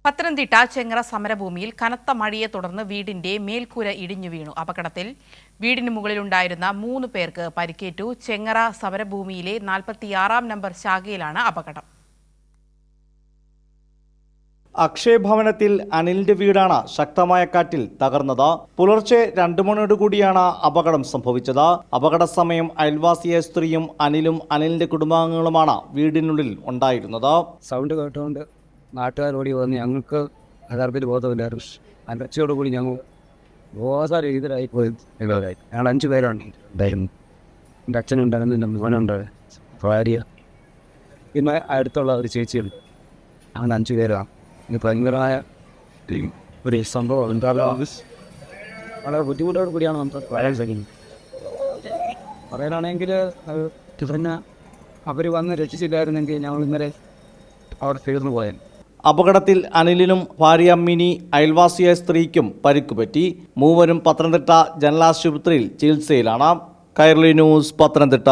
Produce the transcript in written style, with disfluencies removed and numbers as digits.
പത്തനംതിട്ട ചെങ്ങറ സമരഭൂമിയിൽ കനത്ത മഴയെ തുടർന്ന് വീടിന്റെ മേൽക്കൂര ഇടിഞ്ഞു വീണു. അപകടത്തിൽ വീടിന് മുകളിലുണ്ടായിരുന്ന 3 പേർക്ക് പരിക്കേറ്റു. ചെങ്ങറ സമരഭൂമിയിലെ 46-ാം നമ്പർ ശാഖയിലാണ് അപകടം. അക്ഷയ ഭവനത്തിൽ അനിലിന്റെ വീടാണ് ശക്തമായ കാറ്റിൽ തകർന്നത്. പുലർച്ചെ 2 മണിയോടുകൂടിയാണ് അപകടം സംഭവിച്ചത്. അപകട സമയം അയൽവാസിയായ സ്ത്രീയും അനിലും അനിലിന്റെ കുടുംബാംഗങ്ങളുമാണ് വീടിനുള്ളിൽ ഉണ്ടായിരുന്നത്. സൗണ്ട് കേട്ടുകൊണ്ട് നാട്ടുകാരോടി വന്ന് ഞങ്ങൾക്ക് യഥാർത്ഥത്തിൽ ബോധമില്ലായിരുന്നു. അലർച്ചയോടുകൂടി ഞങ്ങൾ ബോധരഹിതരായി പോയി. ഞങ്ങൾ 5 പേരാണ് ഉണ്ടായിരുന്നു. എൻ്റെ അച്ഛനുണ്ടായിരുന്നു, എൻ്റെ മോനുണ്ടായിരുന്നു, ഭാര്യ, പിന്നെ അടുത്തുള്ള ഒരു ചേച്ചിയുണ്ട്. അങ്ങനെ 5 പേരാണ്. ഇത് ഭയങ്കരമായ ഒരു സംഭവം ഉണ്ടാകുന്നത്. വളരെ ബുദ്ധിമുട്ടോടു കൂടിയാണ് നമുക്ക് പറയാൻ കഴിയുന്നത്. പറയാനാണെങ്കിൽ പിന്നെ അവർ വന്ന് രക്ഷിച്ചില്ലായിരുന്നെങ്കിൽ ഞങ്ങൾ ഇന്നലെ അവിടെ തീർന്നു പോയാൽ. അപകടത്തിൽ അനിലിനും ഭാര്യ മിനി അയൽവാസിയായ സ്ത്രീക്കും പരിക്കുപറ്റി. മൂവരും പത്തനംതിട്ട ജനറൽ ആശുപത്രിയിൽ ചികിത്സയിലാണ്. കൈരളി ന്യൂസ്, പത്തനംതിട്ട.